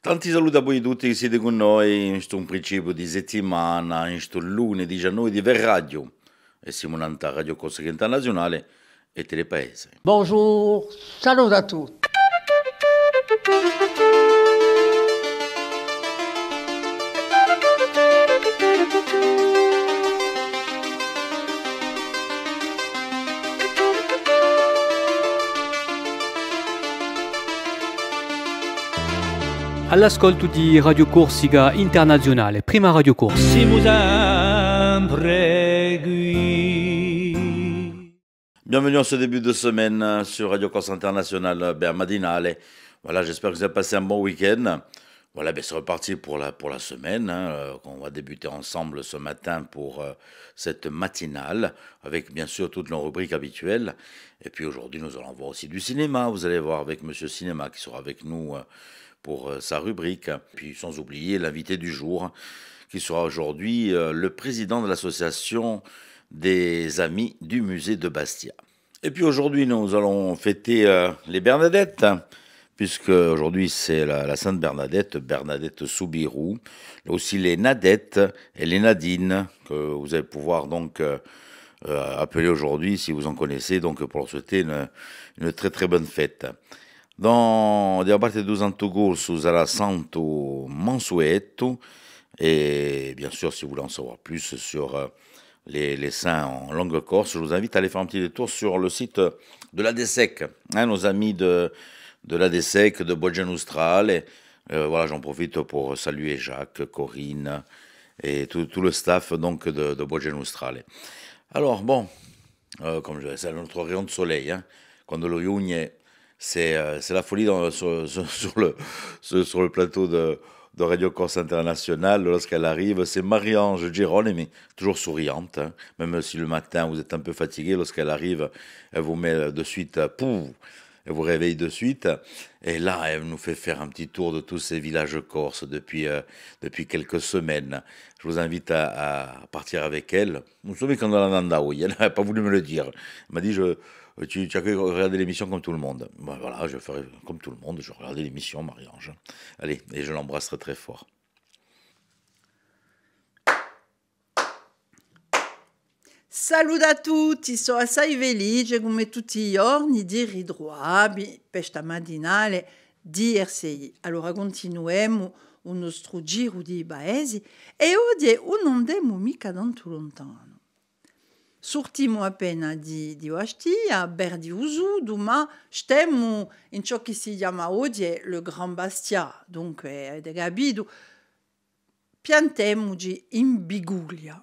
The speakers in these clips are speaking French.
Tanti saluti a voi tutti che siete con noi in questo principio di settimana, in questo lunedì 19 di Verradio. E siamo in Radio Corsica Internazionale e Telepaese. Bonjour, salut à tous. All'ascolto di Radio Corsica Internazionale, prima Radio Corsica. Bienvenue en ce début de semaine sur Radio Corsica Internationale, matinale. Voilà, j'espère que vous avez passé un bon week-end. Voilà, c'est reparti pour la semaine. On va débuter ensemble ce matin pour cette matinale, avec bien sûr toutes nos rubriques habituelles. Et puis aujourd'hui, nous allons voir aussi du cinéma. Vous allez voir avec Monsieur Cinéma qui sera avec nous pour sa rubrique. Puis sans oublier l'invité du jour, qui sera aujourd'hui le président de l'association des Amis du musée de Bastia. Et puis aujourd'hui, nous allons fêter les Bernadettes, puisque aujourd'hui c'est la Sainte Bernadette, Bernadette Soubirous, aussi les Nadettes et les Nadines, que vous allez pouvoir donc appeler aujourd'hui si vous en connaissez, donc pour leur souhaiter une très très bonne fête. Dans da parte dos Antogorso sarà Santo Mansueto, et bien sûr si vous voulez en savoir plus sur les saints en langue corse, je vous invite à aller faire un petit détour sur le site de l'ADESEC, nos amis de l'ADESEC, de Bolgen Austral. Voilà, j'en profite pour saluer Jacques, Corinne et tout le staff donc de Bolgen Austral. Alors bon, comme je disais, c'est notre rayon de soleil, quand lo Iugne, c'est la folie sur le plateau de Radio Corse Internationale. Lorsqu'elle arrive, c'est Marie-Ange Girolemi, toujours souriante, même si le matin vous êtes un peu fatigué, lorsqu'elle arrive, elle vous met de suite, pouf, elle vous réveille de suite, et là, elle nous fait faire un petit tour de tous ces villages corses depuis quelques semaines. Je vous invite à partir avec elle. Vous savez quand on en a, oui, elle n'a pas voulu me le dire. Elle m'a dit, tu as que regarder l'émission comme tout le monde. Bon, voilà, je ferai comme tout le monde, je regarde l'émission, Marie-Ange. Allez, et je l'embrasse très très fort. Salut a tutti, sono assai felice come tutti i giorni di ritrovarvi per questa matinale di RCI. Allora continuiamo il nostro giro di paesi e oggi non andiamo mica tanto lontano. Sortiamo appena di Ostia, Berdi Usudu, ma stiamo in ciò che si chiama oggi le Grand Bastia, dunque avete capito, piantiamoci in Biguglia.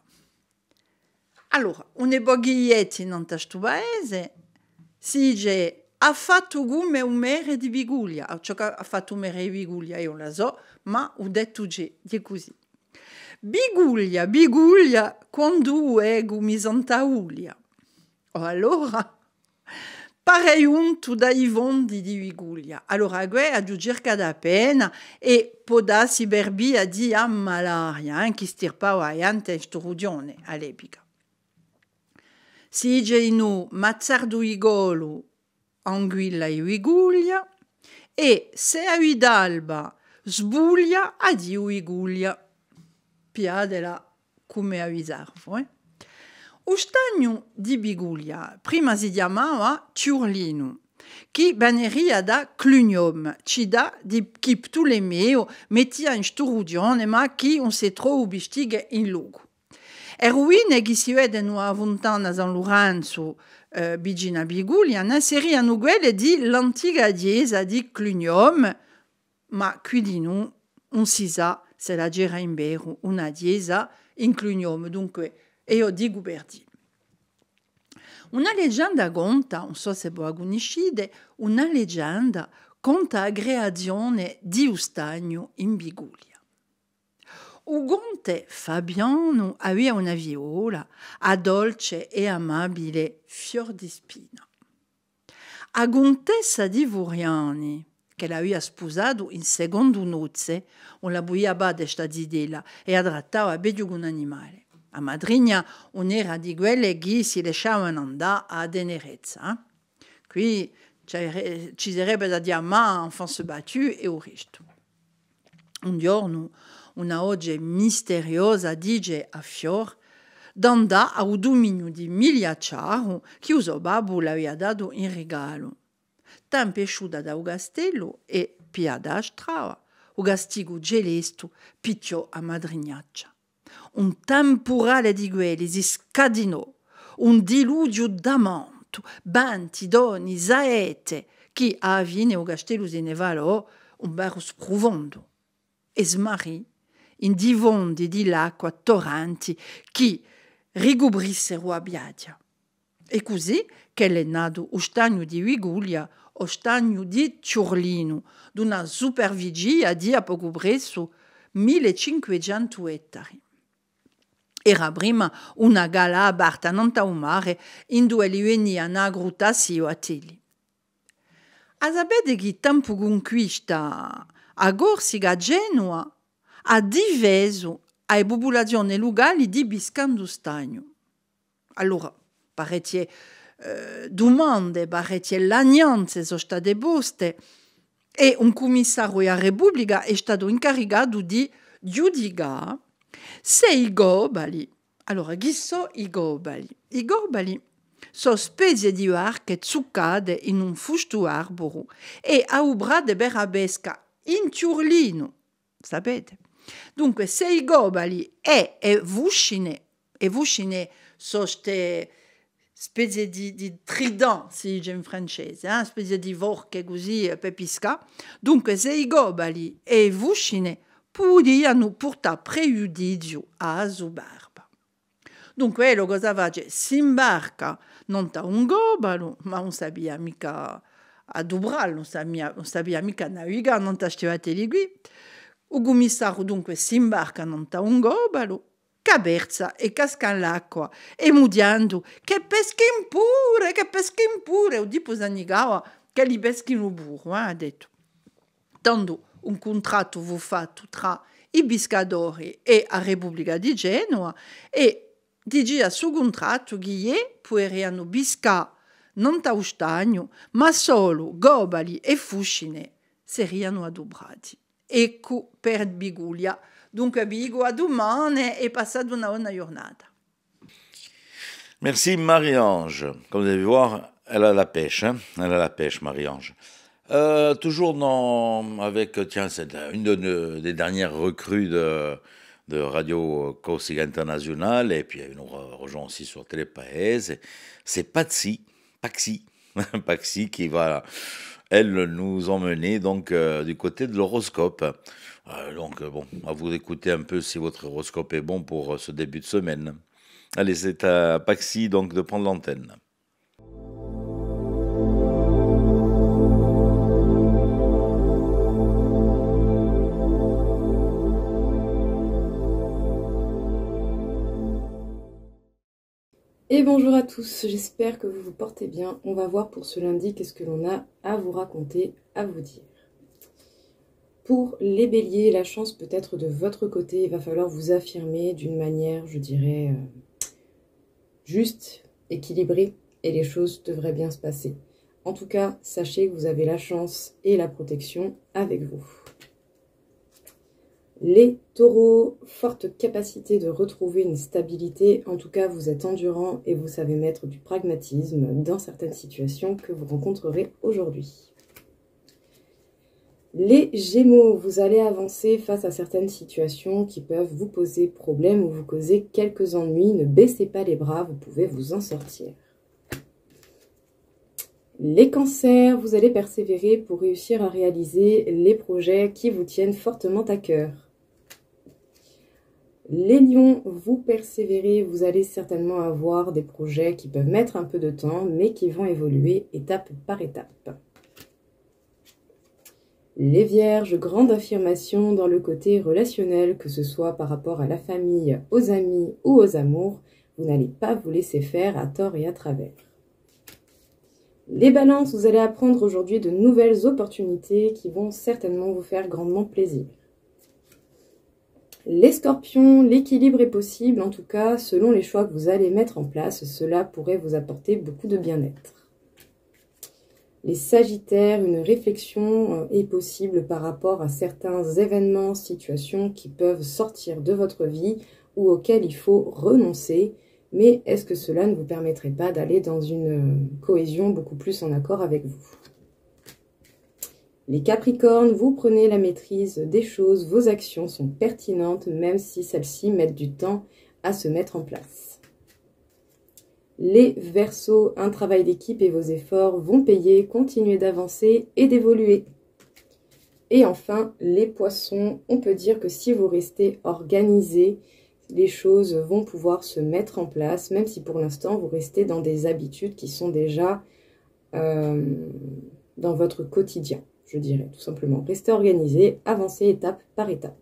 Allora, un pochetti in questo paese si dice ha fatto come un mere di Biguglia, ciò che ha fatto un mere di Biguglia io lo so, ma ho detto di così. Biguglia, quando ego mi santa Ulia. Allora, pare unto dai fondi di Biguglia. Allora, a cerca da pena e podassi berbia di malaria, che stirpava in questo regione all'epoca. Si dice in Mazzardo Igolo, Anguilla e Biguglia, e se a Vidalba sbuglia a di Biguglia. Piadela come avvisarvo. O stagno di Biguglia prima si chiamava Ciurlino, che veneria da Clunium, ci da di chi Ptolemeo mettia in sturudione, ma che non si trova bistighe in luogo. E ruine che si vedono a Fontana San Lorenzo, vicino Biguglia, seriano quelle di l'antica chiesa di Clunium, ma qui di noi non si sa se la gira in vero una chiesa in Clunium, dunque io dico per dire. Una leggenda conta, non so se voi conoscete, una leggenda conta la creazione di un stagno in Biguglia. O conte Fabiano aveva una viola a dolce e amabile fior di spina. A contessa di Vuriani, che l'aveva sposato in secondo nozze, on la buia bade sta zidela e trattava meglio un animale. A madrigna un'era di quelle che si lasciavano andare a tenerezza. Qui ci sarebbe da dire ma enfance battue e o resto. Un giorno una oggi misteriosa dice a Fior d'andà al dominio di Migliacciaro che uso babbo l'aveva dato in regalo. Tan pesciuta da un castello e piada a strada, un castigo gelesto picchiò a madrignaccia. Un temporale di gueli si scadinò, un diluvio d'amanto, banti, doni, saette, che a avvine un castello si ne valò un barro spruvondo. E smarrì in divondi di l'acqua torrenti che rigubrissero a Biadia. E così che è nato lo stagno di Viguglia o stagno di Ciurlino, d'una supervigia di a poco presso 1500 ettari. Era prima una gala aperta nel mare in dove li venivano aggrutati o ateli. A sapere che tempo conquista a Corsica a Genova ha diviso le popolazioni locali di Biscando Stagno. Allora, parecchie domande, parecchie lagnanze sono state poste e un commissario della Repubblica è stato incaricato di giudicare se i gobali. Allora, chi sono i gobali? I gobali sono specie di barche zuccate in un fusto arboro e a ubrate per la pesca in Ciurlino, sapete? Dunque, se i gobali e vucine sono queste specie di trident, si dice in francese, specie di vorche così per pesca. Dunque, se i gobali e vucine potevano portare pregiudizio a sua barba. Dunque, lo cosa face? Si imbarca non da un gobalo, ma non sapeva mica a dobrarlo, non sapeva mica navigare, non t'aveva tegui. Il commissario dunque si imbarca non da un gobalo, caberza e casca l'acqua, e mudiando che peschin pure, o tipo zanigava che li peschino burro, ha detto. Tanto un contratto fu fatto tra i pescatori e la Repubblica di Genova e dice sul contratto che potevano pescare non da stagno, ma solo gobali e fuscine sarebbero adobrati. Ecco per Biguglia. Dunque Bigo a domani e passate una buona giornata. Merci Marie-Ange. Comme vous avez vu voir, elle a la pêche, hein. Elle a la pêche, Marie-Ange. Toujours avec, tiens, c'est une des dernières recrues de Radio Corsica International, et puis elle nous rejoint aussi sur Télépaese. C'est Paxi qui va, elle, nous emmener donc du côté de l'horoscope. Donc bon, à vous écouter un peu si votre horoscope est bon pour ce début de semaine. Allez, c'est à Paxi donc de prendre l'antenne. Et bonjour à tous, j'espère que vous vous portez bien. On va voir pour ce lundi qu'est-ce que l'on a à vous raconter, à vous dire. Pour les béliers, la chance peut être de votre côté. Il va falloir vous affirmer d'une manière, je dirais, juste, équilibrée, et les choses devraient bien se passer. En tout cas, sachez que vous avez la chance et la protection avec vous. Les taureaux, forte capacité de retrouver une stabilité. En tout cas, vous êtes endurant et vous savez mettre du pragmatisme dans certaines situations que vous rencontrerez aujourd'hui. Les gémeaux, vous allez avancer face à certaines situations qui peuvent vous poser problème ou vous causer quelques ennuis. Ne baissez pas les bras, vous pouvez vous en sortir. Les cancers, vous allez persévérer pour réussir à réaliser les projets qui vous tiennent fortement à cœur. Les lions, vous persévérez, vous allez certainement avoir des projets qui peuvent mettre un peu de temps, mais qui vont évoluer étape par étape. Les vierges, grande affirmation dans le côté relationnel, que ce soit par rapport à la famille, aux amis ou aux amours, vous n'allez pas vous laisser faire à tort et à travers. Les balances, vous allez apprendre aujourd'hui de nouvelles opportunités qui vont certainement vous faire grandement plaisir. Les scorpions, l'équilibre est possible, en tout cas, selon les choix que vous allez mettre en place, cela pourrait vous apporter beaucoup de bien-être. Les Sagittaires, une réflexion est possible par rapport à certains événements, situations qui peuvent sortir de votre vie ou auxquels il faut renoncer. Mais est-ce que cela ne vous permettrait pas d'aller dans une cohésion beaucoup plus en accord avec vous? Les Capricornes, vous prenez la maîtrise des choses, vos actions sont pertinentes, même si celles-ci mettent du temps à se mettre en place. Les Verseaux, un travail d'équipe et vos efforts vont payer, continuez d'avancer et d'évoluer. Et enfin, les Poissons, on peut dire que si vous restez organisés, les choses vont pouvoir se mettre en place, même si pour l'instant vous restez dans des habitudes qui sont déjà dans votre quotidien, je dirais tout simplement. Restez organisés, avancez étape par étape.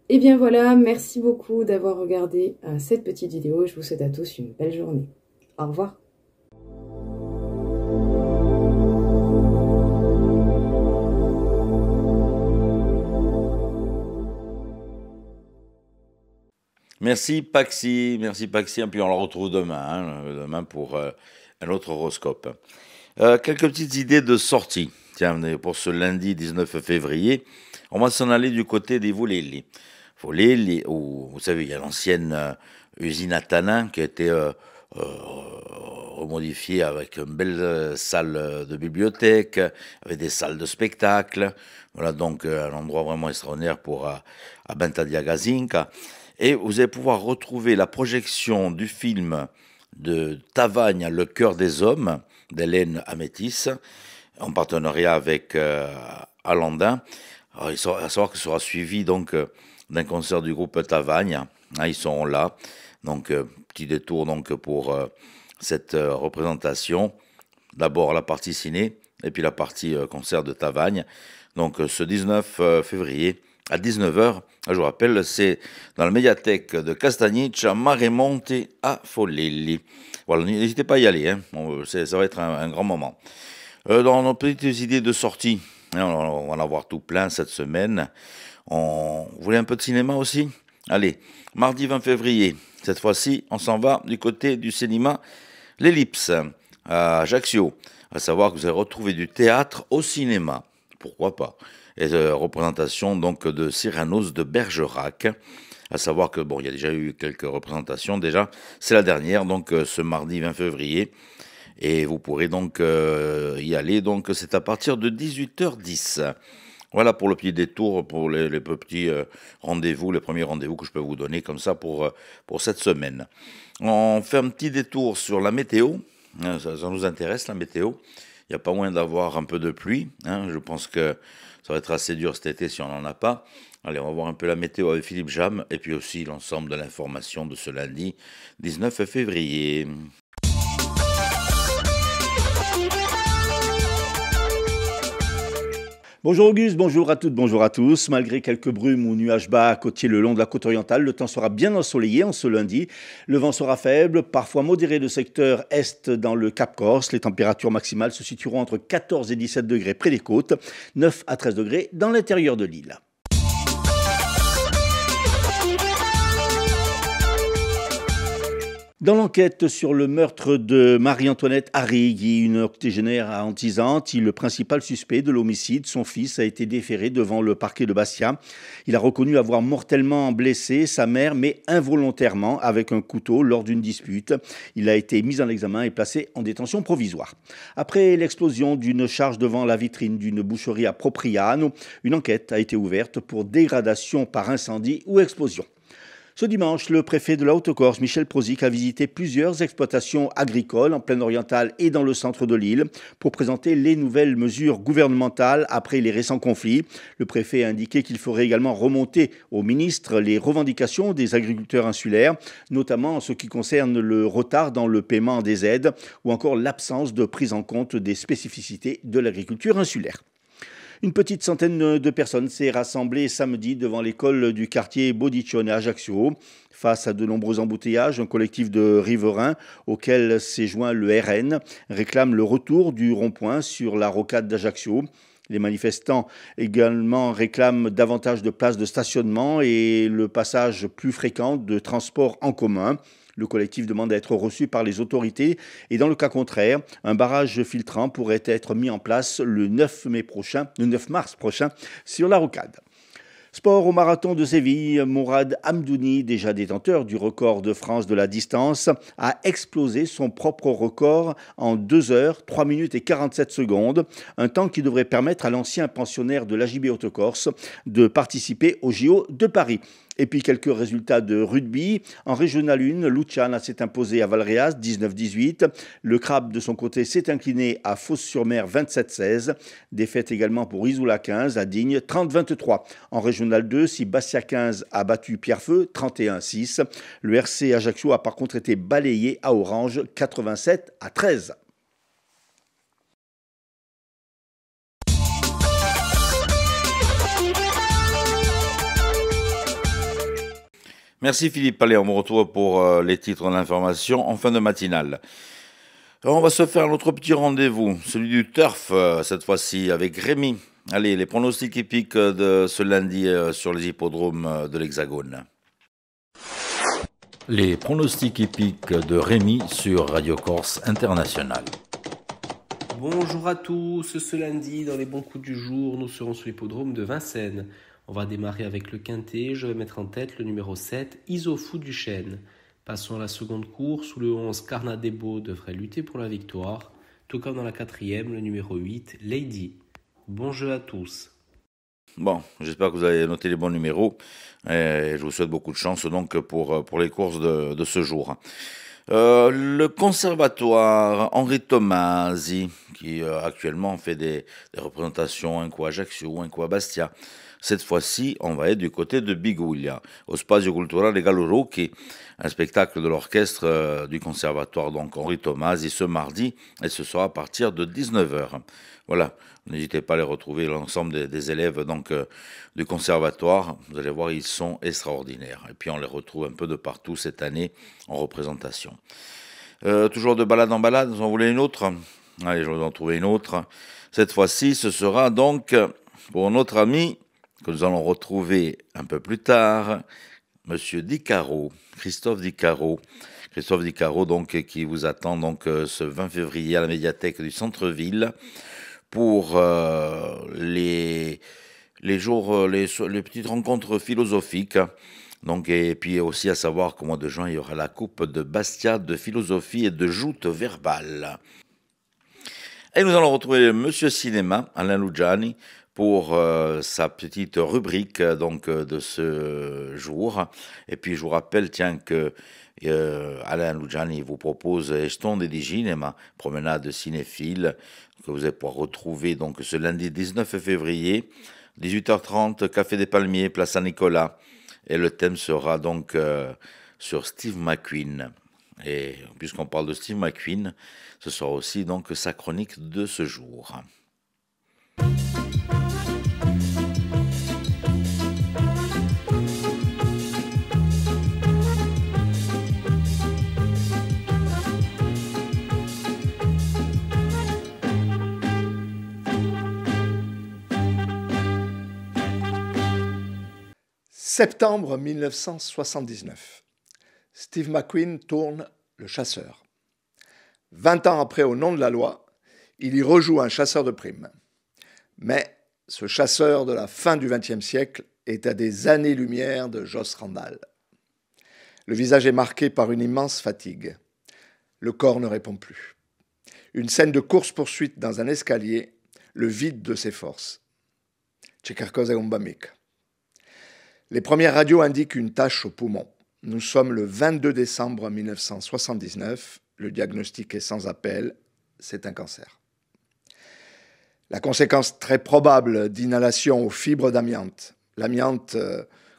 Et bien voilà, merci beaucoup d'avoir regardé cette petite vidéo. Je vous souhaite à tous une belle journée. Au revoir. Merci Paxi, et puis on le retrouve demain, demain pour un autre horoscope. Quelques petites idées de sortie, tiens, pour ce lundi 19 février, on va s'en aller du côté des Voleli. Voleli, où vous savez, il y a l'ancienne usine à tanin qui a été remodifiée avec une belle salle de bibliothèque, avec des salles de spectacle, voilà donc un endroit vraiment extraordinaire pour à Bentadia Gazinka. Et vous allez pouvoir retrouver la projection du film de Tavagne, Le cœur des hommes, d'Hélène Amétis, en partenariat avec Alandin. Alors, il faut savoir que ce sera suivi donc d'un concert du groupe Tavagne. Hein, ils seront là. Donc, petit détour donc, pour cette représentation. D'abord la partie ciné et puis la partie concert de Tavagne. Donc, ce 19 février à 19h, je vous rappelle, c'est dans la médiathèque de Castagniccia, Maremonte à Folelli. Voilà, n'hésitez pas à y aller, hein. Ça va être un grand moment. Dans nos petites idées de sortie, hein, on va en avoir tout plein cette semaine. Vous voulez un peu de cinéma aussi? Allez, mardi 20 février, cette fois-ci, on s'en va du côté du cinéma L'Ellipse, à Ajaccio. À savoir que vous allez retrouver du théâtre au cinéma. Pourquoi pas? Et représentation donc de Cyrano's de Bergerac. À savoir que bon, il y a déjà eu quelques représentations déjà. C'est la dernière, donc ce mardi 20 février. Et vous pourrez donc y aller. Donc c'est à partir de 18h10. Voilà pour le petit détour, pour les petits rendez-vous, les premiers rendez-vous que je peux vous donner comme ça pour cette semaine. On fait un petit détour sur la météo. Ça nous intéresse, la météo. Il n'y a pas moyen d'avoir un peu de pluie. Hein. Je pense que ça va être assez dur cet été si on n'en a pas. Allez, on va voir un peu la météo avec Philippe Jam et puis aussi l'ensemble de l'information de ce lundi 19 février. Bonjour Auguste, bonjour à toutes, bonjour à tous. Malgré quelques brumes ou nuages bas côtiers le long de la côte orientale, le temps sera bien ensoleillé en ce lundi. Le vent sera faible, parfois modéré de secteur est dans le Cap Corse. Les températures maximales se situeront entre 14 et 17 degrés près des côtes, 9 à 13 degrés dans l'intérieur de l'île. Dans l'enquête sur le meurtre de Marie-Antoinette Arrighi, une octogénaire à Antizanti, le principal suspect de l'homicide, son fils, a été déféré devant le parquet de Bastia. Il a reconnu avoir mortellement blessé sa mère, mais involontairement, avec un couteau lors d'une dispute. Il a été mis en examen et placé en détention provisoire. Après l'explosion d'une charge devant la vitrine d'une boucherie à Propriano, une enquête a été ouverte pour dégradation par incendie ou explosion. Ce dimanche, le préfet de la Haute-Corse, Michel Prozic, a visité plusieurs exploitations agricoles en plaine orientale et dans le centre de l'île pour présenter les nouvelles mesures gouvernementales après les récents conflits. Le préfet a indiqué qu'il ferait également remonter au ministre les revendications des agriculteurs insulaires, notamment en ce qui concerne le retard dans le paiement des aides ou encore l'absence de prise en compte des spécificités de l'agriculture insulaire. Une petite centaine de personnes s'est rassemblée samedi devant l'école du quartier Bodiccione à Ajaccio. Face à de nombreux embouteillages, un collectif de riverains auquel s'est joint le RN réclame le retour du rond-point sur la rocade d'Ajaccio. Les manifestants également réclament davantage de places de stationnement et le passage plus fréquent de transports en commun. Le collectif demande à être reçu par les autorités et dans le cas contraire, un barrage filtrant pourrait être mis en place le 9 mars prochain sur la rocade. Sport au marathon de Séville, Mourad Amdouni, déjà détenteur du record de France de la distance, a explosé son propre record en 2 heures, 3 minutes et 47 secondes, un temps qui devrait permettre à l'ancien pensionnaire de l'AJB Haute-Corse de participer aux JO de Paris. Et puis quelques résultats de rugby. En Régional 1, Luciana s'est imposé à Valréas 19-18. Le Crabe de son côté s'est incliné à Fos-sur-Mer 27-16. Défaite également pour Isola 15 à Digne 30-23. En Régional 2, si Bastia 15 a battu Pierrefeu 31-6. Le RC Ajaccio a par contre été balayé à Orange 87-13. Merci Philippe. Allez, on me retrouve pour les titres de l'information en fin de matinale. Alors, on va se faire notre petit rendez-vous, celui du turf, cette fois-ci, avec Rémi. Allez, les pronostics épiques de ce lundi sur les hippodromes de l'Hexagone. Les pronostics épiques de Rémi sur Radio Corse International. Bonjour à tous, ce lundi, dans les bons coups du jour, nous serons sur l'hippodrome de Vincennes. On va démarrer avec le quintet, je vais mettre en tête le numéro 7, Isofou du Chêne. Passons à la seconde course, où le 11, Carnadebo devrait lutter pour la victoire, tout comme dans la quatrième, le numéro 8, Lady. Bon jeu à tous. Bon, j'espère que vous avez noté les bons numéros, et je vous souhaite beaucoup de chance donc pour les courses de ce jour. Le conservatoire Henri Tomasi, qui actuellement fait des représentations, un coup à Ajaccio, un coup à Bastia. Cette fois-ci, on va être du côté de Biguglia, au Spazio Culturale Gallo Rocchi, un spectacle de l'orchestre du conservatoire donc Henri Tomasi ce mardi, et ce sera à partir de 19h. Voilà, n'hésitez pas à les retrouver, l'ensemble des élèves donc du conservatoire. Vous allez voir, ils sont extraordinaires. Et puis on les retrouve un peu de partout cette année en représentation. Toujours de balade en balade, vous en voulez une autre? Allez, je vais en trouver une autre. Cette fois-ci, ce sera donc pour notre ami que nous allons retrouver un peu plus tard, Monsieur Dicaro, Christophe Dicaro. Christophe Dicaro, donc, qui vous attend donc ce 20 février à la médiathèque du centre-ville pour les petites rencontres philosophiques. Donc, et puis aussi à savoir qu'au mois de juin, il y aura la coupe de Bastia de philosophie et de joute verbale. Et nous allons retrouver Monsieur Cinéma, Alain Lugiani, pour sa petite rubrique donc de ce jour. Et puis je vous rappelle que Alain Lugiani vous propose Estonde di Cinema, promenade cinéphile, que vous allez pouvoir retrouver donc ce lundi 19 février, 18h30, Café des Palmiers, place Saint-Nicolas. Et le thème sera donc sur Steve McQueen. Et puisqu'on parle de Steve McQueen, ce sera aussi donc sa chronique de ce jour. Septembre 1979. Steve McQueen tourne Le Chasseur. 20 ans après Au nom de la loi, il y rejoue un chasseur de primes. Mais ce chasseur de la fin du XXe siècle est à des années-lumière de Joss Randall. Le visage est marqué par une immense fatigue. Le corps ne répond plus. Une scène de course-poursuite dans un escalier le vide de ses forces. C'è qualcosa che non va mica. Les premières radios indiquent une tache au poumon. Nous sommes le 22 décembre 1979. Le diagnostic est sans appel. C'est un cancer. La conséquence très probable d'inhalation aux fibres d'amiante. L'amiante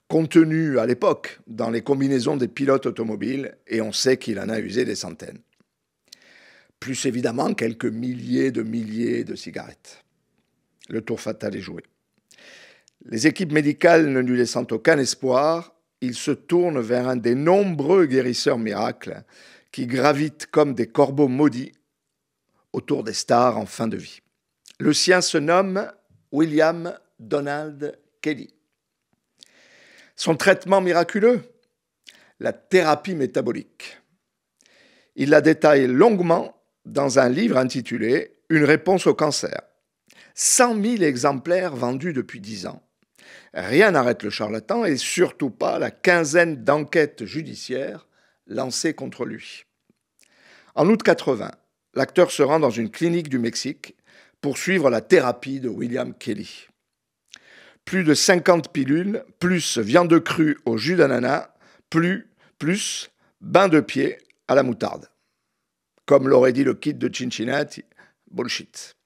contenu à l'époque dans les combinaisons des pilotes automobiles, et on sait qu'il en a usé des centaines. Plus évidemment quelques milliers de cigarettes. Le tour fatal est joué. Les équipes médicales ne lui laissant aucun espoir, il se tourne vers un des nombreux guérisseurs miracles qui gravitent comme des corbeaux maudits autour des stars en fin de vie. Le sien se nomme William Donald Kelly. Son traitement miraculeux, la thérapie métabolique. Il la détaille longuement dans un livre intitulé « Une réponse au cancer ». 100 000 exemplaires vendus depuis 10 ans. Rien n'arrête le charlatan et surtout pas la quinzaine d'enquêtes judiciaires lancées contre lui. En août 80, l'acteur se rend dans une clinique du Mexique pour suivre la thérapie de William Kelly. Plus de 50 pilules, plus viande crue au jus d'ananas, plus bain de pied à la moutarde. Comme l'aurait dit le kid de Cincinnati, bullshit.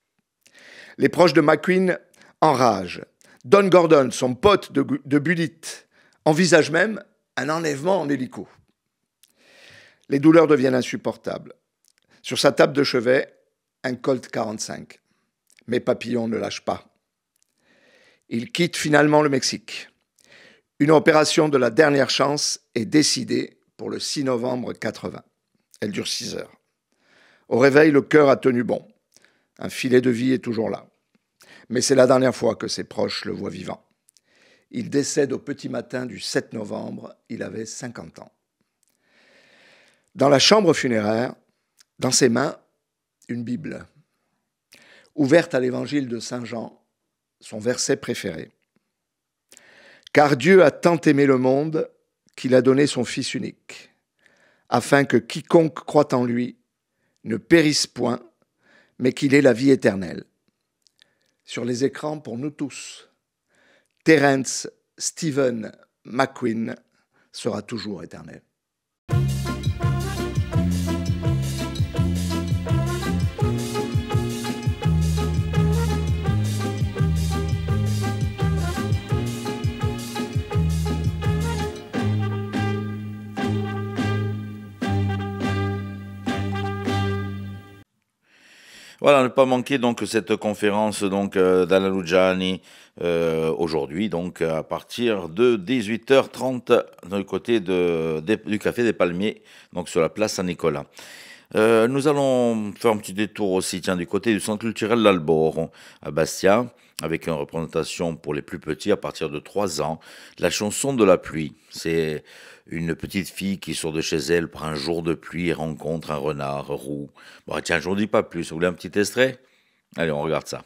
Les proches de McQueen enragent. Don Gordon, son pote de Bullitt, envisage même un enlèvement en hélico. Les douleurs deviennent insupportables. Sur sa table de chevet, un Colt 45. Mais Papillon ne lâche pas. Il quitte finalement le Mexique. Une opération de la dernière chance est décidée pour le 6 novembre 80. Elle dure 6 heures. Au réveil, le cœur a tenu bon. Un filet de vie est toujours là. Mais c'est la dernière fois que ses proches le voient vivant. Il décède au petit matin du 7 novembre, il avait 50 ans. Dans la chambre funéraire, dans ses mains, une Bible, ouverte à l'évangile de Saint Jean, son verset préféré. « Car Dieu a tant aimé le monde qu'il a donné son Fils unique, afin que quiconque croit en lui ne périsse point, mais qu'il ait la vie éternelle. » Sur les écrans pour nous tous, Terence Stephen McQueen sera toujours éternel. Voilà, ne pas manquer donc cette conférence donc d'Alain Luciani aujourd'hui, donc à partir de 18h30 du côté du Café des Palmiers, donc sur la place Saint-Nicolas. Nous allons faire un petit détour aussi, du côté du centre culturel L'Albor à Bastia, avec une représentation pour les plus petits à partir de 3 ans, la chanson de la pluie. C'est une petite fille qui sort de chez elle pour un jour de pluie et rencontre un renard roux. Bon, tiens, je ne vous dis pas plus. Vous voulez un petit extrait ? Allez, on regarde ça.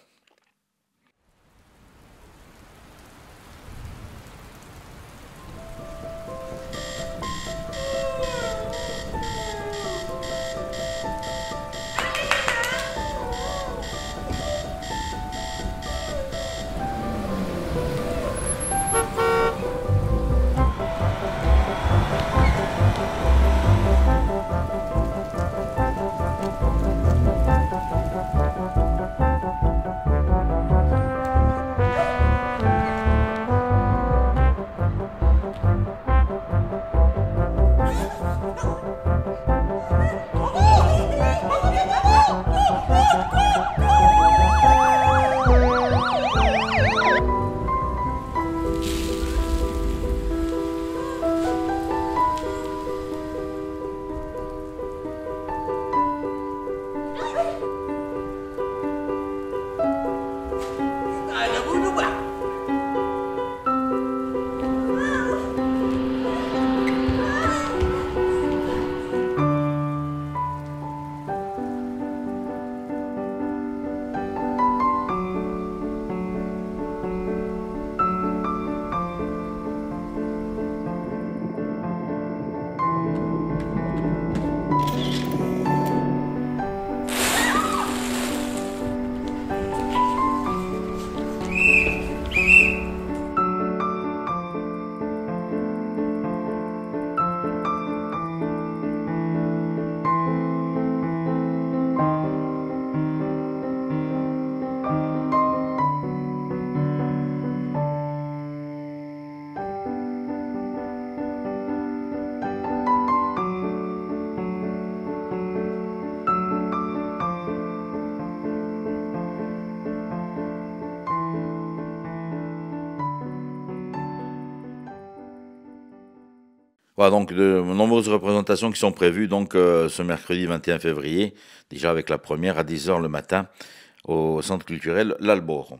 Voilà donc de nombreuses représentations qui sont prévues donc ce mercredi 21 février, déjà avec la première à 10h le matin au centre culturel L'Albor.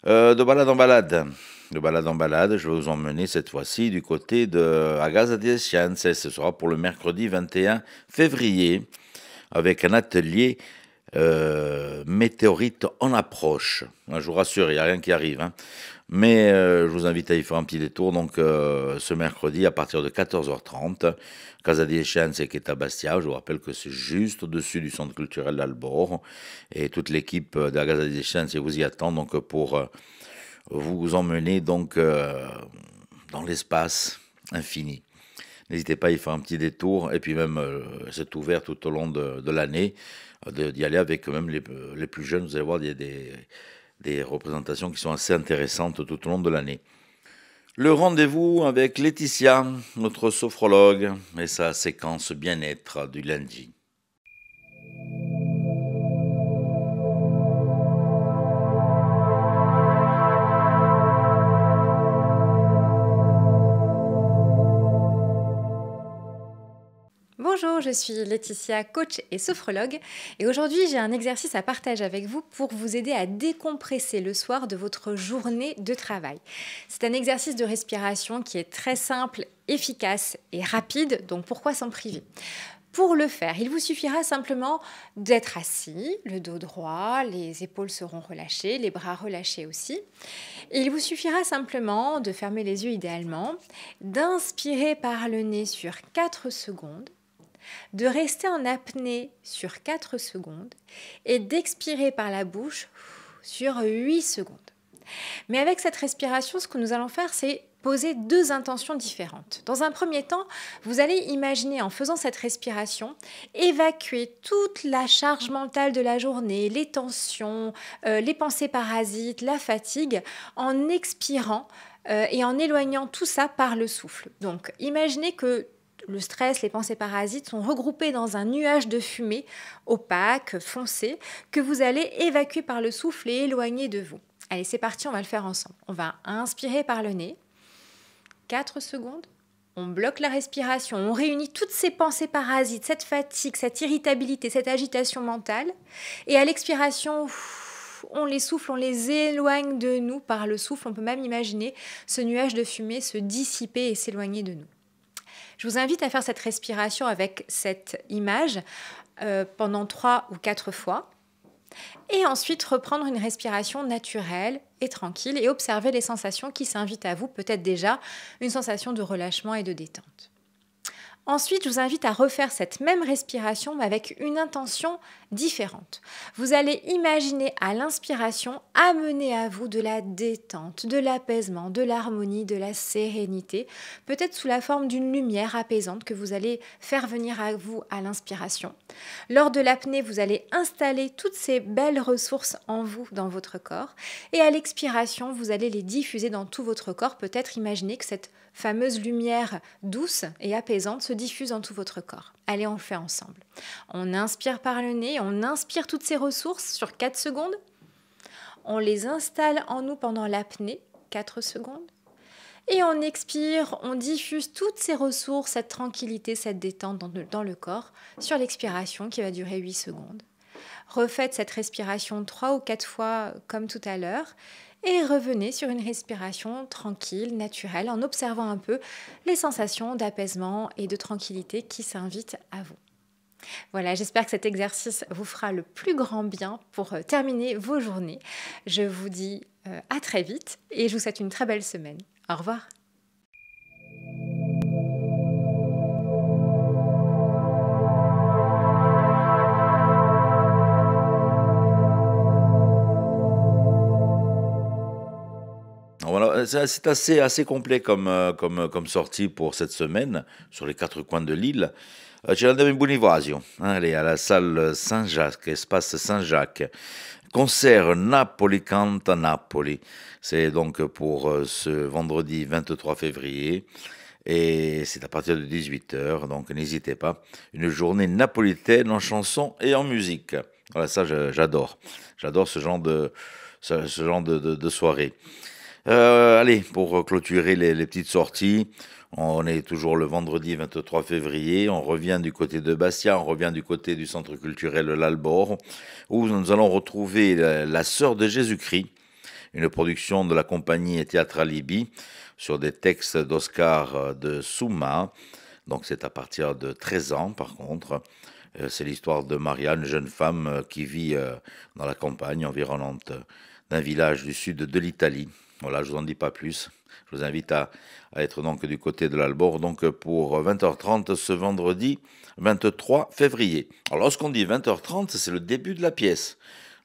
De balade en balade. De balade en balade, je vais vous emmener cette fois-ci du côté de Agasa di Scienze. Ce sera pour le mercredi 21 février avec un atelier météorite en approche. Je vous rassure, il n'y a rien qui arrive, hein. Mais je vous invite à y faire un petit détour donc ce mercredi à partir de 14h30. Casa di Scienze qui est à Bastia. Je vous rappelle que c'est juste au-dessus du centre culturel d'Albor. Et toute l'équipe de la Casa di Scienze vous y attend donc pour vous emmener donc dans l'espace infini. N'hésitez pas à y faire un petit détour. Et puis même, c'est ouvert tout au long de l'année, d'y aller avec même les plus jeunes. Vous allez voir, il y a des représentations qui sont assez intéressantes tout au long de l'année. Le rendez-vous avec Laetitia, notre sophrologue, et sa séquence bien-être du lundi. Bonjour, je suis Laetitia, coach et sophrologue, et aujourd'hui j'ai un exercice à partager avec vous pour vous aider à décompresser le soir de votre journée de travail. C'est un exercice de respiration qui est très simple, efficace et rapide, donc pourquoi s'en priver ? Pour le faire, il vous suffira simplement d'être assis, le dos droit, les épaules seront relâchées, les bras relâchés aussi. Et il vous suffira simplement de fermer les yeux idéalement, d'inspirer par le nez sur 4 secondes, de rester en apnée sur 4 secondes et d'expirer par la bouche sur 8 secondes. Mais avec cette respiration, ce que nous allons faire, c'est poser 2 intentions différentes. Dans un premier temps, vous allez imaginer, en faisant cette respiration, évacuer toute la charge mentale de la journée, les tensions, les pensées parasites, la fatigue, en expirant et en éloignant tout ça par le souffle. Donc, imaginez que le stress, les pensées parasites sont regroupés dans un nuage de fumée opaque, foncé, que vous allez évacuer par le souffle et éloigner de vous. Allez, c'est parti, on va le faire ensemble. On va inspirer par le nez, 4 secondes, on bloque la respiration, on réunit toutes ces pensées parasites, cette fatigue, cette irritabilité, cette agitation mentale, et à l'expiration, on les souffle, on les éloigne de nous par le souffle. On peut même imaginer ce nuage de fumée se dissiper et s'éloigner de nous. Je vous invite à faire cette respiration avec cette image pendant 3 ou 4 fois. Et ensuite, reprendre une respiration naturelle et tranquille et observer les sensations qui s'invitent à vous, peut-être déjà une sensation de relâchement et de détente. Ensuite, je vous invite à refaire cette même respiration mais avec une intention différente. Vous allez imaginer à l'inspiration amener à vous de la détente, de l'apaisement, de l'harmonie, de la sérénité, peut-être sous la forme d'une lumière apaisante que vous allez faire venir à vous à l'inspiration. Lors de l'apnée, vous allez installer toutes ces belles ressources en vous, dans votre corps, et à l'expiration, vous allez les diffuser dans tout votre corps. Peut-être imaginer que cette fameuse lumière douce et apaisante se diffuse dans tout votre corps. Allez, on le fait ensemble. On inspire par le nez, on inspire toutes ces ressources sur 4 secondes. On les installe en nous pendant l'apnée, 4 secondes. Et on expire, on diffuse toutes ces ressources, cette tranquillité, cette détente dans le corps sur l'expiration qui va durer 8 secondes. Refaites cette respiration 3 ou 4 fois comme tout à l'heure. Et revenez sur une respiration tranquille, naturelle, en observant un peu les sensations d'apaisement et de tranquillité qui s'invitent à vous. Voilà, j'espère que cet exercice vous fera le plus grand bien pour terminer vos journées. Je vous dis à très vite et je vous souhaite une très belle semaine. Au revoir. Voilà, c'est assez complet comme sortie pour cette semaine sur les 4 coins de l'île. Ce l'andiamo in Bonifacio, allez, à la salle Saint-Jacques, espace Saint-Jacques. Concert Napoli canta Napoli. C'est donc pour ce vendredi 23 février. Et c'est à partir de 18h, donc n'hésitez pas. Une journée napolitaine en chansons et en musique. Voilà, ça j'adore. J'adore ce genre de soirée. Allez, pour clôturer les petites sorties, on est toujours le vendredi 23 février, on revient du côté de Bastia, on revient du côté du centre culturel L'Albor, où nous allons retrouver la sœur de Jésus-Christ, une production de la compagnie Théâtralibi sur des textes d'Oscar de Souma. Donc c'est à partir de 13 ans par contre. C'est l'histoire de Maria, une jeune femme qui vit dans la campagne environnante d'un village du sud de l'Italie. Voilà, je vous en dis pas plus. Je vous invite à être donc du côté de l'Albor, donc pour 20h30 ce vendredi 23 février. Alors lorsqu'on dit 20h30, c'est le début de la pièce.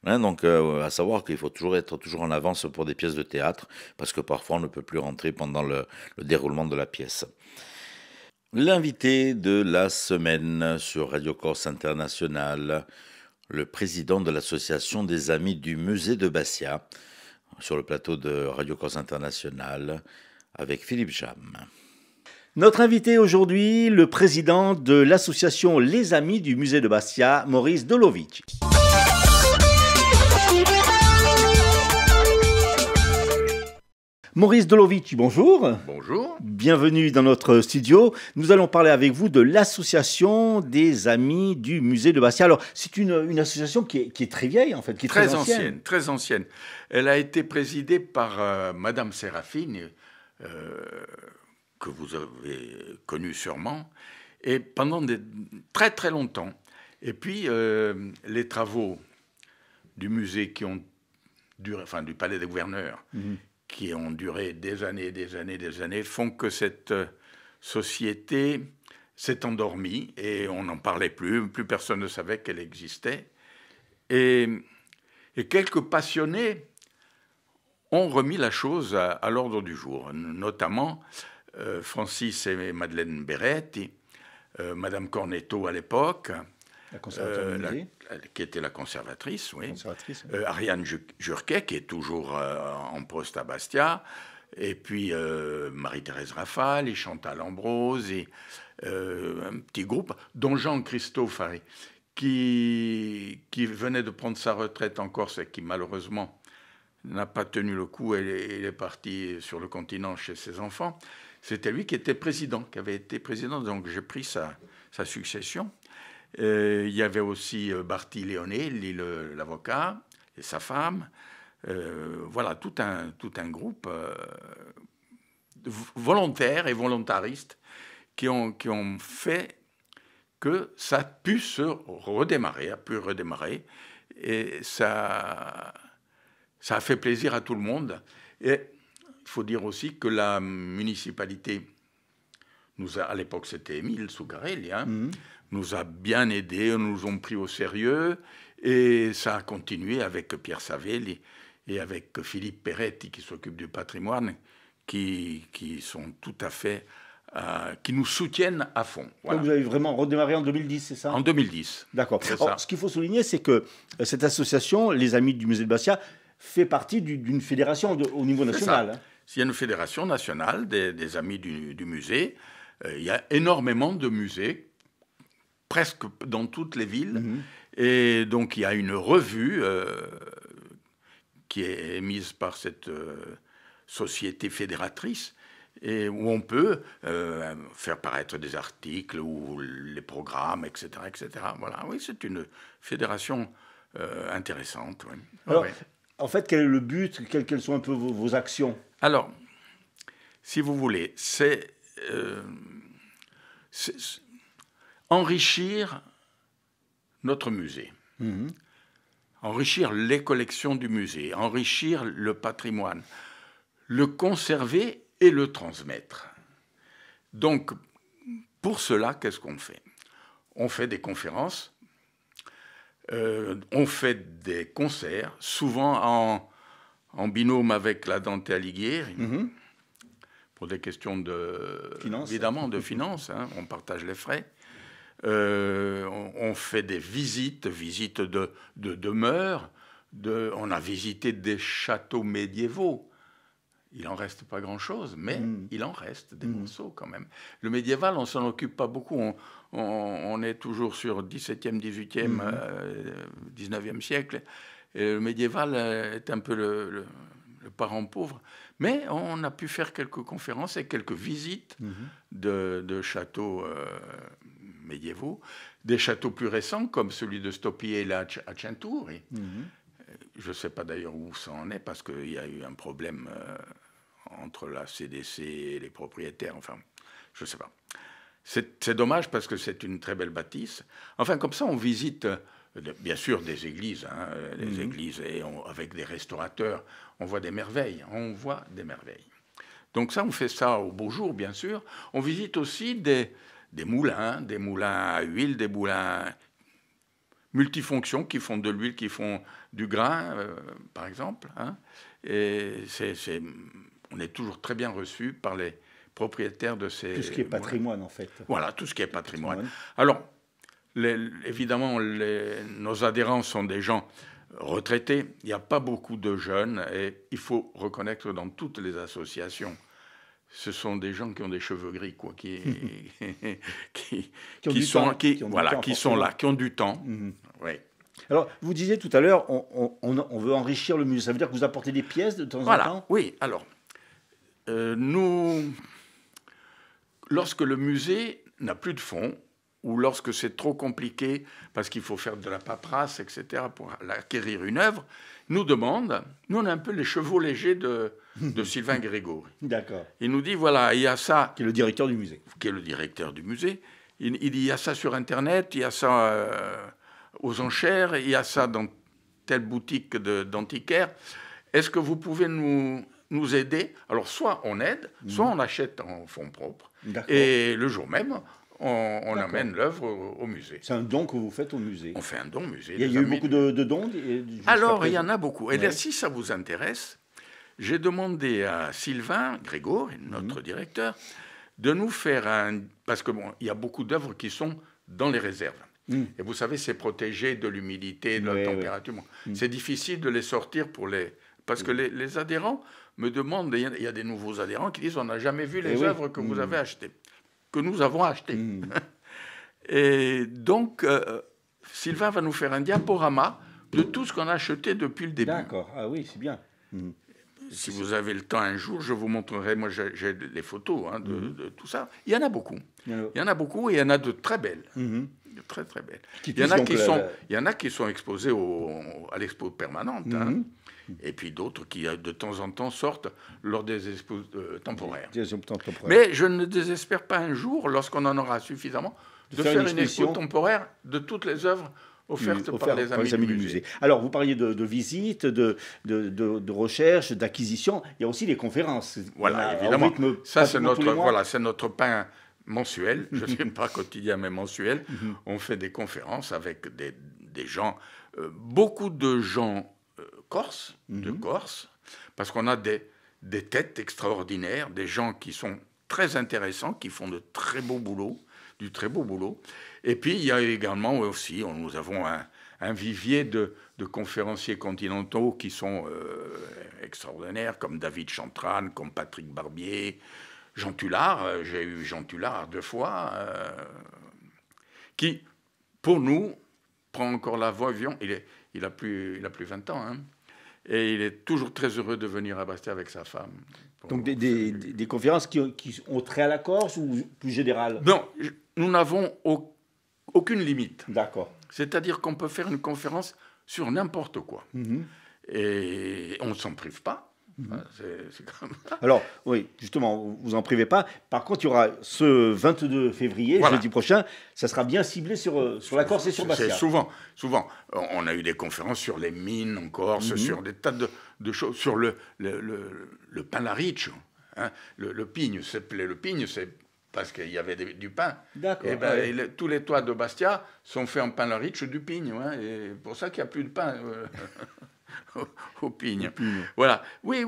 Donc à savoir qu'il faut toujours être en avance pour des pièces de théâtre, parce que parfois on ne peut plus rentrer pendant le déroulement de la pièce. L'invité de la semaine sur Radio Corse International, le président de l'association des Amis du Musée de Bastia, sur le plateau de Radio Corse International, avec Philippe Jam. Notre invité aujourd'hui, le président de l'association Les Amis du Musée de Bastia, Maurice Dolovici. Maurice Dolovici, bonjour. Bonjour. Bienvenue dans notre studio. Nous allons parler avec vous de l'association des Amis du Musée de Bastia. Alors, c'est une association qui est très vieille, en fait, qui est très ancienne. Très ancienne. Elle a été présidée par Madame Séraphine, que vous avez connue sûrement, et pendant très très longtemps. Et puis, les travaux du musée qui ont duré, enfin du palais des gouverneurs, qui ont duré des années, font que cette société s'est endormie et on n'en parlait plus personne ne savait qu'elle existait. Et quelques passionnés ont remis la chose à l'ordre du jour, notamment Francis et Madeleine Beretti, Madame Cornetto à l'époque, qui était la conservatrice, oui. Ariane Jurquet, qui est toujours en poste à Bastia, et puis Marie-Thérèse Rafale, et Chantal Ambrose, et un petit groupe, dont Jean-Christophe Harry, qui venait de prendre sa retraite en Corse et qui malheureusement n'a pas tenu le coup, il est parti sur le continent chez ses enfants. C'était lui qui était président, qui avait été président, donc j'ai pris sa succession. Il y avait aussi Barty Léoné, l'avocat, et sa femme. Voilà, tout un groupe volontaire et volontariste qui ont fait que ça a pu redémarrer. Et ça a fait plaisir à tout le monde. Et il faut dire aussi que la municipalité, à l'époque c'était Émile Sougarelli, nous a bien aidés, nous ont pris au sérieux, et ça a continué avec Pierre Savelli et avec Philippe Peretti qui s'occupe du patrimoine, qui sont tout à fait, qui nous soutiennent à fond. Voilà. Donc vous avez vraiment redémarré en 2010, c'est ça ? En 2010. D'accord. Ce qu'il faut souligner, c'est que cette association, les Amis du Musée de Bastia, fait partie d'une fédération au niveau national. Il y a une fédération nationale des Amis du musée. Il y a énormément de musées, presque dans toutes les villes. Et donc, il y a une revue qui est émise par cette société fédératrice et où on peut faire paraître des articles ou les programmes, etc. etc. Voilà, oui, c'est une fédération intéressante. Oui. Alors, en fait, quel est le but, quelles sont un peu vos actions ? Alors, si vous voulez, c'est enrichir notre musée, enrichir les collections du musée, enrichir le patrimoine, le conserver et le transmettre. Donc, pour cela, qu'est-ce qu'on fait ? On fait des conférences, on fait des concerts, souvent en binôme avec la Dante Alighieri, pour des questions évidemment de finances, on partage les frais. On fait des visites de demeures. On a visité des châteaux médiévaux. Il n'en reste pas grand-chose, mais il en reste des morceaux quand même. Le médiéval, on ne s'en occupe pas beaucoup. On est toujours sur 17e, 18e, 19e siècle. Et le médiéval est un peu le parent pauvre. Mais on a pu faire quelques conférences et quelques visites de châteaux médiévaux, des châteaux plus récents comme celui de Stoppie à Centauri. je ne sais pas d'ailleurs où ça en est, parce qu'il y a eu un problème entre la CDC et les propriétaires, enfin, je ne sais pas. C'est dommage parce que c'est une très belle bâtisse. Enfin, comme ça, on visite, bien sûr, des églises, hein, églises, et avec des restaurateurs, on voit des merveilles, Donc ça, on fait ça au beau jour, bien sûr. On visite aussi des moulins à huile, des moulins multifonctions qui font de l'huile, qui font du grain, par exemple. Hein. Et on est toujours très bien reçus par les propriétaires de ces... Tout ce qui est patrimoine, en fait. Voilà, tout ce qui est patrimoine. Alors, évidemment, nos adhérents sont des gens retraités. Il n'y a pas beaucoup de jeunes. Et il faut reconnaître dans toutes les associations, ce sont des gens qui ont des cheveux gris, quoi, qui sont là, qui ont du temps. Oui. Alors, vous disiez tout à l'heure, on veut enrichir le musée. Ça veut dire que vous apportez des pièces de temps en temps? Oui. Alors, nous, lorsque le musée n'a plus de fonds, ou lorsque c'est trop compliqué, parce qu'il faut faire de la paperasse, etc., pour acquérir une œuvre, nous demande, nous on a un peu les chevaux légers de Sylvain Grégory. D'accord. Il nous dit, voilà, il y a ça... Qui est le directeur du musée. Il y a ça sur Internet, il y a ça aux enchères, il y a ça dans telle boutique d'antiquaires. Est-ce que vous pouvez nous aider? Alors, soit on aide, soit on achète en fonds propres. Et le jour même, on amène l'œuvre au musée. C'est un don que vous faites au musée? On fait un don au musée. Il y a eu beaucoup de dons? Alors, il y en a beaucoup. Et là, si ça vous intéresse, j'ai demandé à Sylvain Grégory, notre directeur, de nous faire parce que il y a beaucoup d'œuvres qui sont dans les réserves. Et vous savez, c'est protégé de l'humidité, de la température. C'est difficile de les sortir parce que les adhérents me demandent, il y a des nouveaux adhérents qui disent, on n'a jamais vu les œuvres que vous avez achetées, que nous avons achetées. Et donc, Sylvain va nous faire un diaporama de tout ce qu'on a acheté depuis le début. D'accord, ah oui, c'est bien. Si vous avez le temps un jour, je vous montrerai. Moi, j'ai les photos de tout ça. Il y en a beaucoup. Il y en a beaucoup et il y en a de très belles. Très, très belles. Il y en a qui sont exposées à l'expo permanente. Et puis d'autres qui, de temps en temps, sortent lors des expos temporaires. Mais je ne désespère pas un jour, lorsqu'on en aura suffisamment, de faire une expo temporaire de toutes les œuvres offertes par les amis du musée. Alors, vous parliez de visites, de recherche, d'acquisition. Il y a aussi les conférences. Voilà, évidemment. Ça, c'est notre pain mensuel. Je ne sais pas quotidien, mais mensuel. On fait des conférences avec des gens, beaucoup de gens corses, de Corse, parce qu'on a des têtes extraordinaires, des gens qui sont très intéressants, qui font de très beaux boulots, du très beau boulot. Et puis, il y a également aussi, nous avons un vivier de conférenciers continentaux qui sont extraordinaires, comme David Chantran, comme Patrick Barbier, Jean Tullard. J'ai eu Jean Tullard 2 fois, qui, pour nous, prend encore l'avion. Il a plus 20 ans, hein, et il est toujours très heureux de venir à Bastia avec sa femme. Donc des conférences qui ont trait à la Corse ou plus générales? Non, nous n'avons aucune limite. D'accord. C'est-à-dire qu'on peut faire une conférence sur n'importe quoi. Et on ne s'en prive pas. C'est comme ça. Alors, oui, justement, vous en privez pas. Par contre, il y aura ce 22 février, jeudi prochain, ça sera bien ciblé sur la Corse et sur Bastia. C'est souvent. On a eu des conférences sur les mines en Corse, sur des tas de choses, sur le pain lariccio. Hein. Le pigne s'appelait le pigne, c'est parce qu'il y avait du pain. D'accord. Et tous les toits de Bastia sont faits en pain lariccio du pigne. Hein, et pour ça qu'il n'y a plus de pain. Au pigne. Voilà. Oui.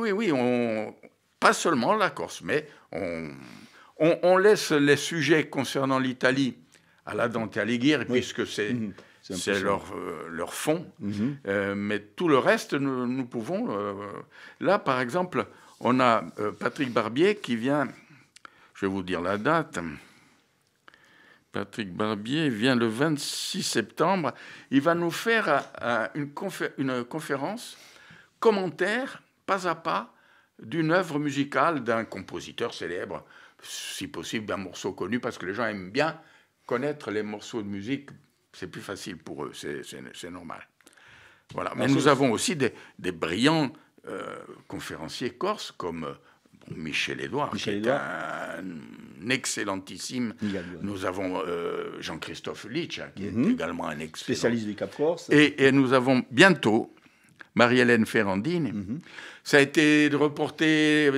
Pas seulement la Corse, mais on laisse les sujets concernant l'Italie à la Dante Alighieri, puisque c'est leur fond. Mais tout le reste, nous pouvons... là, par exemple, on a Patrick Barbier qui vient... Je vais vous dire la date... Patrick Barbier vient le 26 septembre. Il va nous faire une conférence, commentaire, pas à pas, d'une œuvre musicale d'un compositeur célèbre, si possible d'un morceau connu, parce que les gens aiment bien connaître les morceaux de musique. C'est plus facile pour eux, c'est normal. Voilà. Mais nous avons aussi des brillants conférenciers corses comme Michel Édouard, qui est un excellentissime. Nous avons Jean-Christophe Litch, qui est également un excellent spécialiste du Cap Corse. Et nous avons bientôt Marie-Hélène Ferrandine. Ça a été reporté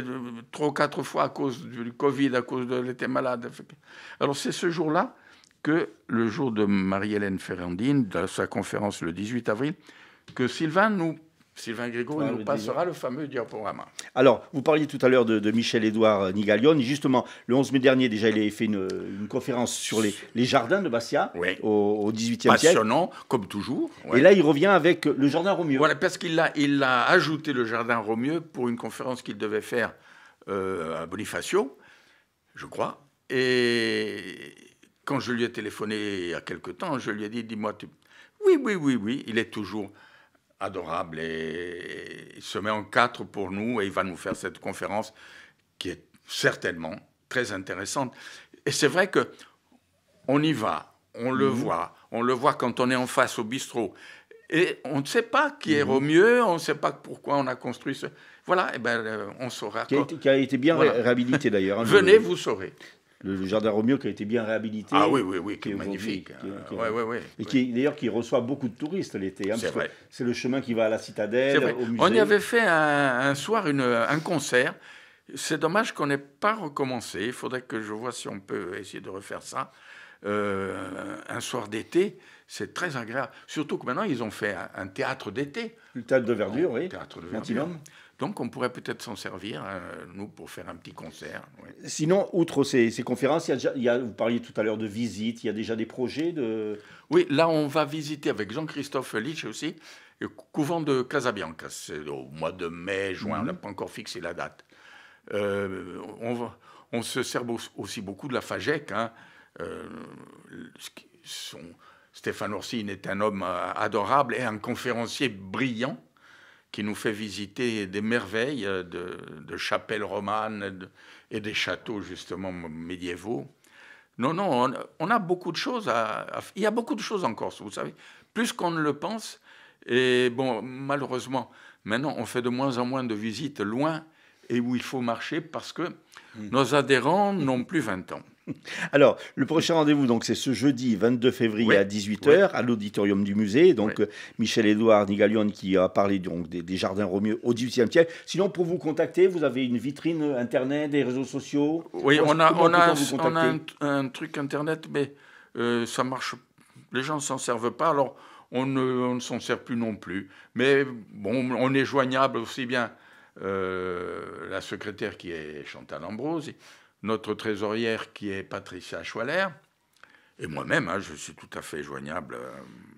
3 ou 4 fois à cause du Covid, à cause de l'été malade. Alors c'est ce jour-là que, le jour de Marie-Hélène Ferrandine, de sa conférence le 18 avril, que Sylvain Grégory nous passera le fameux diaporama. Alors, vous parliez tout à l'heure de Michel-Édouard Nigaglione. Justement, le 11 mai dernier, déjà, il avait fait une conférence sur les jardins de Bastia au XVIIIe siècle. Passionnant, comme toujours. Ouais. Et là, il revient avec le jardin Romieux. Voilà, parce qu'il a ajouté le jardin Romieux pour une conférence qu'il devait faire à Bonifacio, je crois. Et quand je lui ai téléphoné il y a quelque temps, je lui ai dit, dis-moi, oui, il est toujours adorable et il se met en 4 pour nous et il va nous faire cette conférence qui est certainement très intéressante. Et c'est vrai que on y va, on le voit quand on est en face au bistrot et on ne sait pas qui est Romieux, on ne sait pas pourquoi on a construit ce... Voilà, et on saura. Qui a été bien réhabilité d'ailleurs. Venez, vous saurez. Le jardin Romieux qui a été bien réhabilité. Ah oui, qui est magnifique. Et qui reçoit beaucoup de touristes l'été. C'est vrai. C'est le chemin qui va à la citadelle, au musée. On y avait fait un soir un concert. C'est dommage qu'on n'ait pas recommencé. Il faudrait que je vois si on peut essayer de refaire ça. Un soir d'été, c'est très agréable. Surtout que maintenant, ils ont fait un théâtre d'été. Le théâtre de verdure, oui. Théâtre de verdure. Donc, on pourrait peut-être s'en servir, nous, pour faire un petit concert. Oui. Sinon, outre ces conférences, vous parliez tout à l'heure de visites, il y a déjà des projets de... Oui, là, on va visiter avec Jean-Christophe Litch aussi, le couvent de Casabianca. C'est au mois de mai, juin, on n'a pas encore fixé la date. On se sert aussi beaucoup de la FAGEC. Stéphane Orsine est un homme adorable et un conférencier brillant, qui nous fait visiter des merveilles de chapelles romanes et des châteaux, justement, médiévaux. Non, on a beaucoup de choses il y a beaucoup de choses en Corse, vous savez, plus qu'on ne le pense. Et bon, malheureusement, maintenant, on fait de moins en moins de visites loin et où il faut marcher parce que nos adhérents n'ont plus 20 ans. Alors, le prochain rendez-vous, donc, c'est ce jeudi 22 février à 18h à l'auditorium du musée. Donc, Michel-Édouard Nigaglione qui a parlé donc, des jardins Romieux au XVIIIe siècle. Sinon, pour vous contacter, vous avez une vitrine Internet, des réseaux sociaux? Oui, on a un truc Internet, mais ça marche. Les gens ne s'en servent pas, alors on ne s'en sert plus non plus. Mais bon, on est joignable aussi bien la secrétaire qui est Chantal Ambrosi, notre trésorière qui est Patricia Schwaller, et moi-même, je suis tout à fait joignable.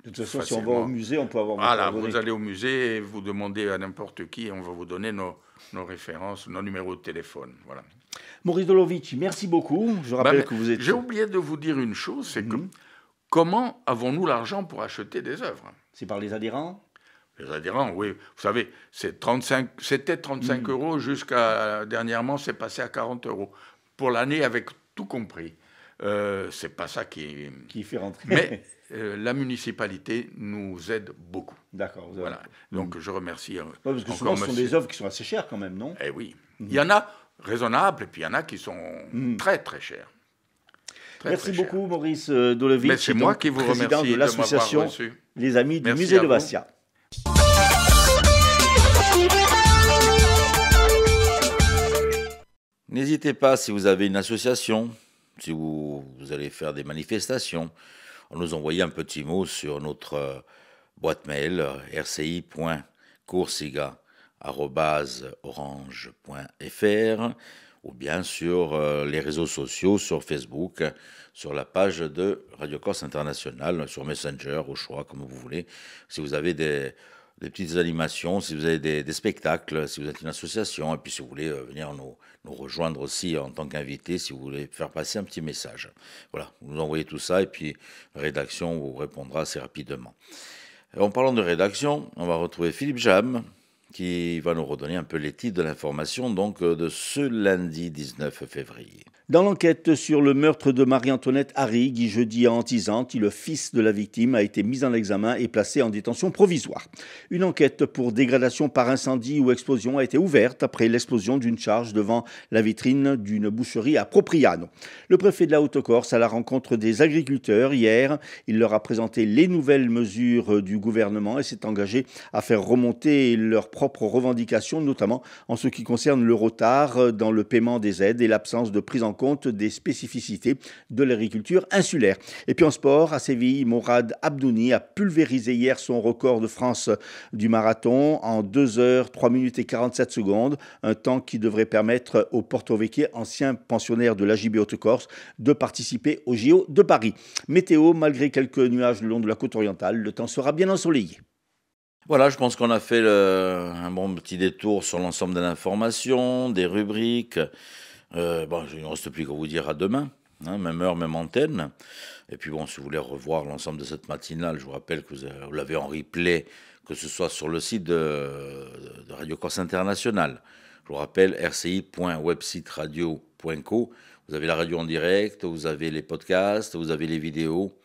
De toute façon, si on va au musée, on peut avoir... Voilà, vous allez au musée et vous demandez à n'importe qui, et on va vous donner nos références, nos numéros de téléphone. Voilà. Maurice Dolovici, merci beaucoup. Je rappelle que vous êtes... J'ai oublié de vous dire une chose, c'est que comment avons-nous l'argent pour acheter des œuvres? C'est par les adhérents? Les adhérents, oui. Vous savez, c'était 35 euros jusqu'à dernièrement, c'est passé à 40 euros. Pour l'année, avec tout compris. C'est pas ça qui fait rentrer. Mais la municipalité nous aide beaucoup. D'accord. Voilà. Donc je remercie. Parce que souvent, ce sont des œuvres qui sont assez chères quand même, non? Eh oui. Il y en a raisonnables et puis il y en a qui sont très très chères. Merci beaucoup, Maurice Dolovici. C'est moi qui vous remercie président de l'association Les Amis du Musée de Bastia. N'hésitez pas, si vous avez une association, si vous allez faire des manifestations, à nous envoyer un petit mot sur notre boîte mail rci.coursiga@orange.fr ou bien sur les réseaux sociaux, sur Facebook, sur la page de Radio Corse International, sur Messenger, au choix, comme vous voulez. Si vous avez des petites animations, si vous avez des spectacles, si vous êtes une association, et puis si vous voulez venir nous rejoindre aussi en tant qu'invité, si vous voulez faire passer un petit message. Voilà, vous nous envoyez tout ça, et puis la rédaction vous répondra assez rapidement. En parlant de rédaction, on va retrouver Philippe Jam, qui va nous redonner un peu les titres de l'information donc de ce lundi 19 février. Dans l'enquête sur le meurtre de Marie-Antoinette Harrigues, jeudi à Antizantes, le fils de la victime a été mis en examen et placé en détention provisoire. Une enquête pour dégradation par incendie ou explosion a été ouverte après l'explosion d'une charge devant la vitrine d'une boucherie à Propriano. Le préfet de la Haute-Corse à la rencontre des agriculteurs hier, il leur a présenté les nouvelles mesures du gouvernement et s'est engagé à faire remonter leurs propres revendications, notamment en ce qui concerne le retard dans le paiement des aides et l'absence de prise en compte des spécificités de l'agriculture insulaire. Et puis en sport, à Séville, Morad Abdouni a pulvérisé hier son record de France du marathon en 2 heures, 3 minutes et 47 secondes, un temps qui devrait permettre au Porto-Vecchio, ancien pensionnaire de l'AJB Haute-Corse, de participer au JO de Paris. Météo, malgré quelques nuages le long de la côte orientale, le temps sera bien ensoleillé. Voilà, je pense qu'on a fait un bon petit détour sur l'ensemble de l'information, des rubriques. Il ne me reste plus qu'à vous dire à demain, hein, même heure, même antenne. Et puis bon, si vous voulez revoir l'ensemble de cette matinale, je vous rappelle que vous l'avez en replay, que ce soit sur le site de Radio Corse International. Je vous rappelle rci.websiteradio.co. Vous avez la radio en direct, vous avez les podcasts, vous avez les vidéos.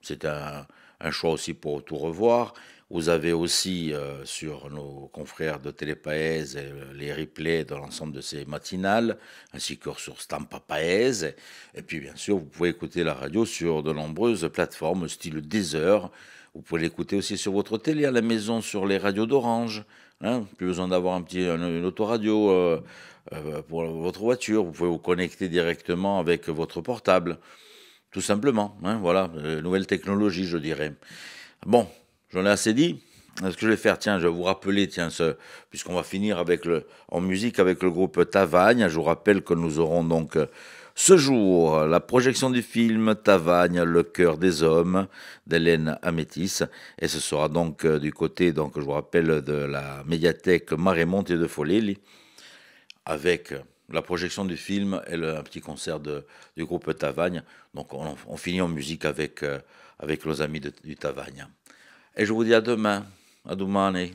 C'est un choix aussi pour tout revoir. Vous avez aussi sur nos confrères de Télépaèse les replays de l'ensemble de ces matinales, ainsi que sur Stampa Paèse. Et puis bien sûr, vous pouvez écouter la radio sur de nombreuses plateformes, style Deezer. Vous pouvez l'écouter aussi sur votre télé à la maison, sur les radios d'Orange. Hein, plus besoin d'avoir une autoradio pour votre voiture. Vous pouvez vous connecter directement avec votre portable. Tout simplement, hein, voilà, nouvelle technologie, je dirais. Bon, j'en ai assez dit. Ce que je vais faire, tiens, je vais vous rappeler, puisqu'on va finir en musique avec le groupe Tavagne. Je vous rappelle que nous aurons donc ce jour la projection du film Tavagne, le cœur des hommes, d'Hélène Amétis. Et ce sera donc du côté, donc, je vous rappelle, de la médiathèque Marémonte et de Foleli, avec la projection du film et un petit concert du groupe Tavagne. Donc on finit en musique avec nos amis du Tavagne. Et je vous dis à demain, à domani.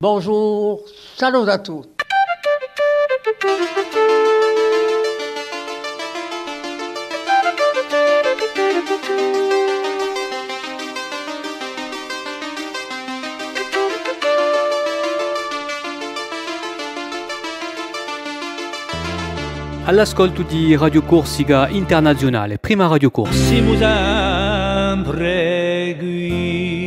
Bonjour, salut à tous. All'ascolto di Radio Corsica Internazionale, prima Radio Corsica. Siamo sempre qui.